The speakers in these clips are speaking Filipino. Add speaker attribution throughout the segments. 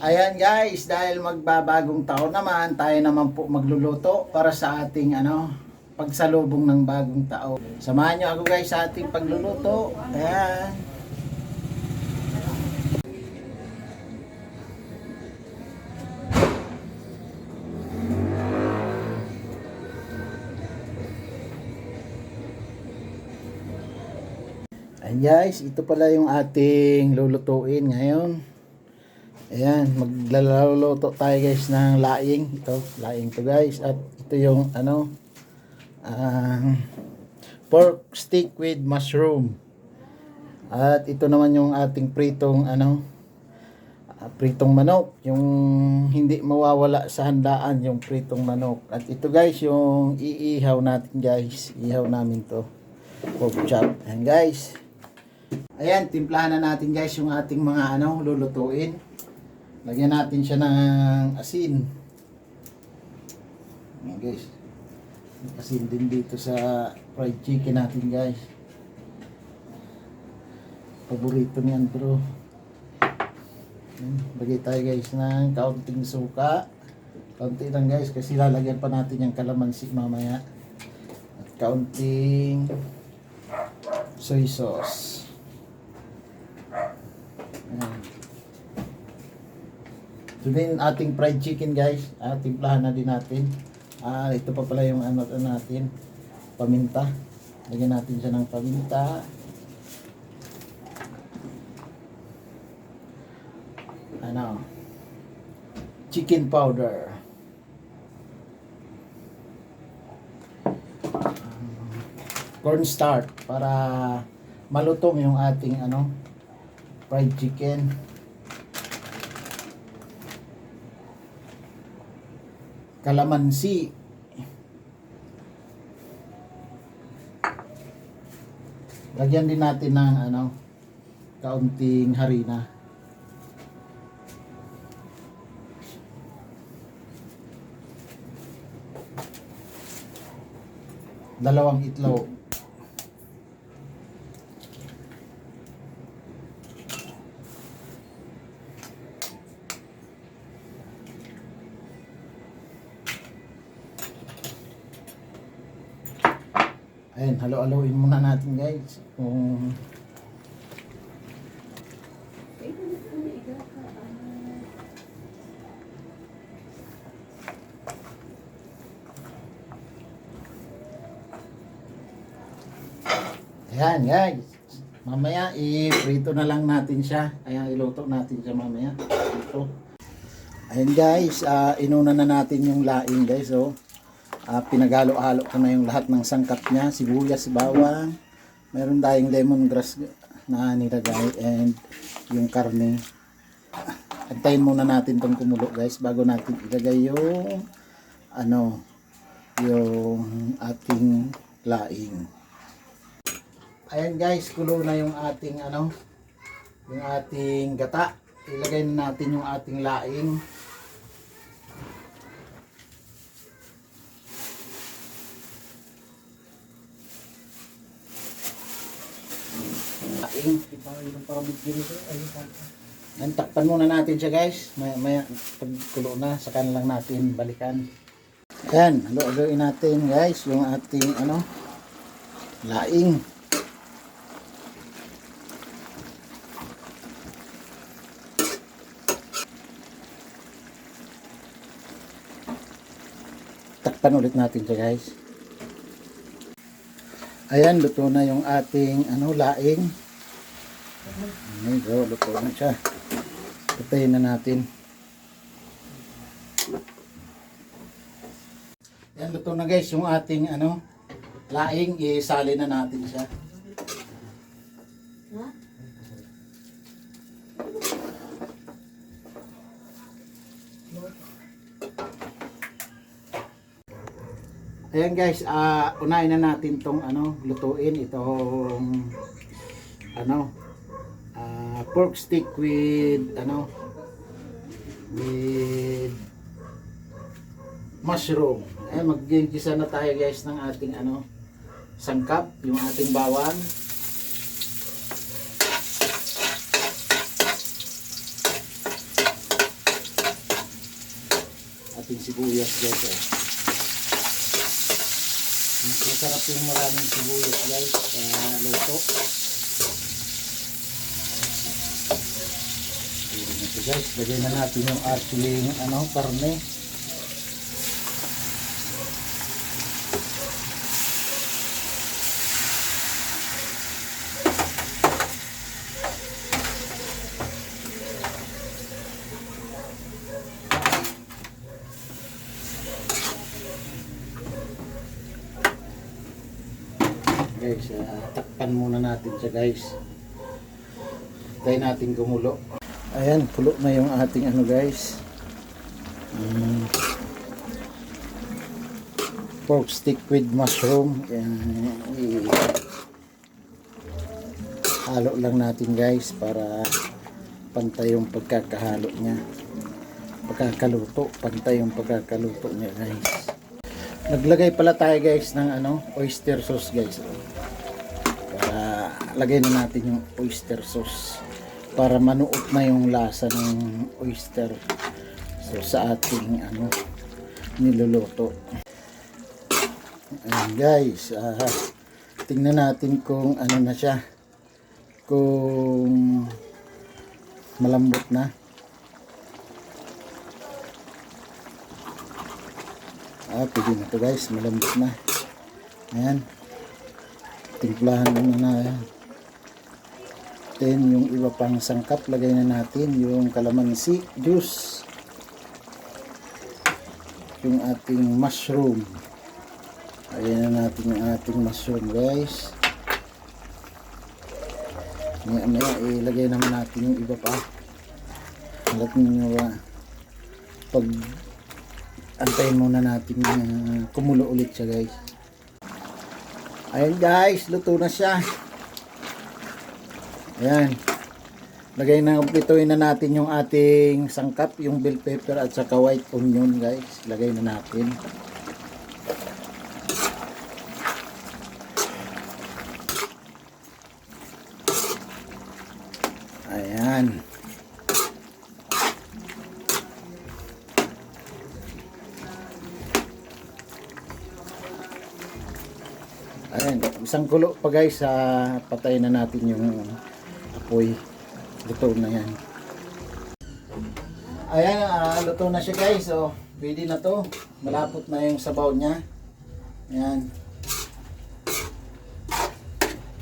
Speaker 1: Ayan guys, dahil magbabagong taon naman, tayo naman po magluluto para sa ating pagsalubong ng bagong taon. Samahan nyo ako guys sa ating pagluluto. Ayan. Ayan guys, ito pala yung ating lulutuin ngayon. Ayan, maglaluluto tayo guys ng laing. Ito, laing to guys. At ito yung pork stick with mushroom. At ito naman yung ating pritong pritong manok. Yung hindi mawawala sa handaan, yung pritong manok. At ito guys, yung iihaw natin guys. Ihaw namin to. Pork chop. Ayan guys. Ayan, timplahan na natin guys yung ating mga lulutuin. Lagyan natin siya ng asin. Ayan guys. Asin din dito sa fried chicken natin guys. Paborito niyan bro. Ayan, lagay tayo guys ng kaunting suka. Kaunti lang guys kasi lalagyan pa natin yung kalamansi mamaya. At kaunting soy sauce. Ayan. Ito din ating fried chicken guys. Timplahan na din natin. Ito pa pala yung natin. Paminta. Lagyan natin siya ng paminta. Chicken powder. Cornstarch para malutong yung ating fried chicken. Kalamansi. Lagyan din natin ng kaunting harina. Dalawang itlog. Ayan, halo-haloin muna natin guys. Ayan guys. Mamaya i-prito na lang natin siya. Ayan, iluto natin siya mamaya. Ito. Ayan guys, inuna na natin yung laing guys. Pinagalo-halo ko na yung lahat ng sangkap niya, sibuyas, bawang, meron tayong lemongrass na nilagay, and yung karne. Antayin muna natin itong kumulo guys bago natin ilagay yung yung ating laing. Ayan guys, kulo na yung ating yung ating gata. Ilagay na natin yung ating laing. Ayan, takpan muna natin siya guys. Maya pagkulo na, saka na lang natin balikan. Ayan, halo-haloin natin guys yung ating laing. Takpan ulit natin siya guys. Ayan, luto na yung ating laing. Ayan, luto na siya. Patayin na natin. Ayan, luto na guys yung ating laing. Isali na natin siya. Ayan guys, unahin na natin tong lutuin itong pork stick with with mushroom. Ayan, mag-gisa na tayo guys ng ating sangkap, yung ating bawang. ating sibuyas guys. Masarap yung maraming sibuyas guys sa luto. Ito guys, lagay na natin yung ating karne. Guys, takpan muna natin siya guys. Tayo natin gumulo. Ayan, pulo na yung ating guys. Pork stick with mushroom. Halo lang natin guys para pantay yung pagkakahalo niya. Pantay yung pagkakaluto niya guys. Naglagay pala tayo guys ng oyster sauce guys. Para lagay na natin yung oyster sauce para manuot na yung lasa ng oyster sauce sa ating niluluto. Ayan guys, tingnan natin kung na siya, kung malambot na. Pwede na to guys, malambot na. Ayan, timplahan muna na yan. Then yung iba pang sangkap, lagay na natin yung kalamansi juice, yung ating mushroom. Lagay na natin yung ating mushroom guys. Maya ilagay naman natin yung iba pa. Alat nyo ba, pag antayin muna natin kumulo ulit siya guys. Ayan guys, luto na siya. Ayan, ituin na natin yung ating sangkap, yung bell pepper at saka white onion guys. Lagay na natin. Ayan. Ayan, isang kulo pa guys, patayin na natin yung apoy. Luto na yan. Ayan, luto na siya guys. So, pwede na to. Malapot na yung sabaw niya. Ayan.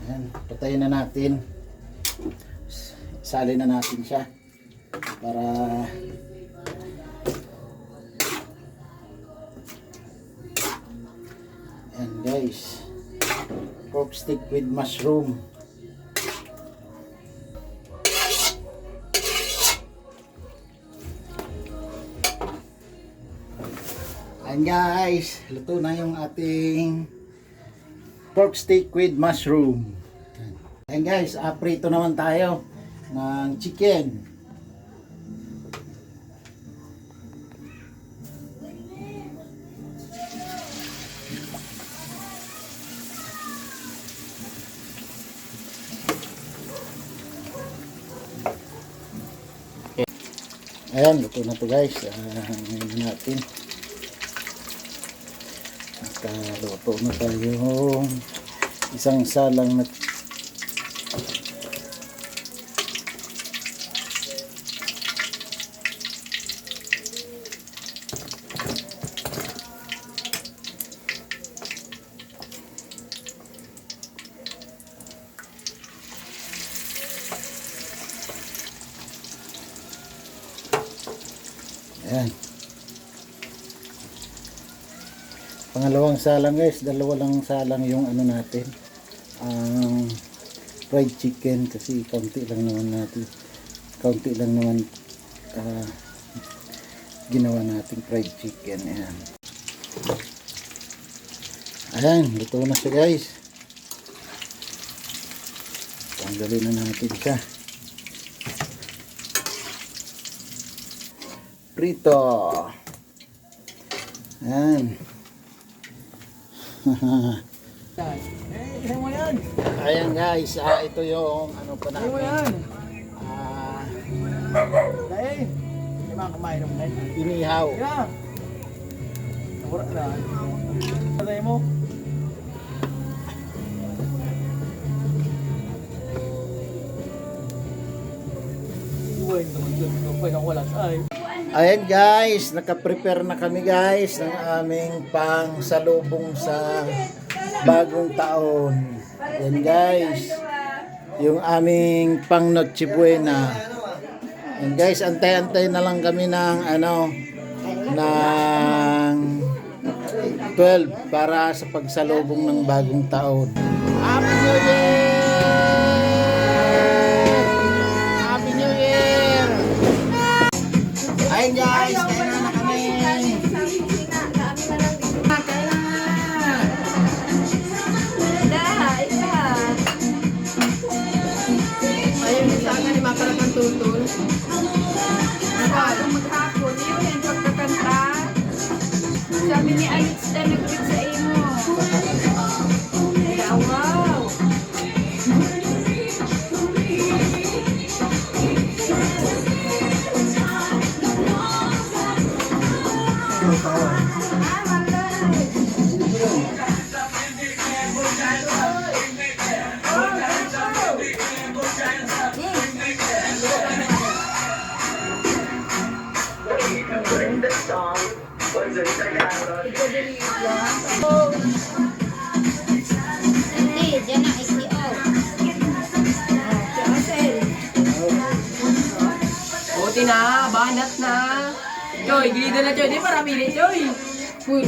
Speaker 1: Ayan, patayin na natin. Salin na natin siya para ayan guys, pork stick with mushroom. Ayan guys, luto na yung ating pork stick with mushroom. Ayan guys, prito naman tayo ng chicken. Ayan, luto na to guys. Ngayon natin nakaluto na tayo isang salang na ayan. Pangalawang salang guys, dalawa lang salang yung natin, fried chicken, kasi kaunti lang naman ginawa natin fried chicken. Ayan, luto na siya guys. Tanggalin na natin siya. Prito. Ayan. Ayan guys, ito yung pa natin. Inihaw.
Speaker 2: Mura na. Ano mo? Iwan naman dyan. Pwede akong wala ay.
Speaker 1: Ayan guys, nakaprepare na kami guys ng aming pangsalubong sa bagong taon. Ayan guys, yung aming pang Noche Buena. Ayan guys, antay-antay na lang kami ng ng 12 para sa pagsalubong ng bagong taon. Happy New Year! Happy New Year! Ayun guys, kaya na kami.
Speaker 3: Ayun, sana ni makarat ng tutol. Maghapon, maghapon. Yun, yung pagkakanta. Sabi ni Alex na nag-tweet sa imo. Yeah, wow.
Speaker 4: Hindi, dyan na ICO.
Speaker 2: Buti na, banat na. Choy, gilid na Choy. Di para pili, Choy.
Speaker 3: Uy,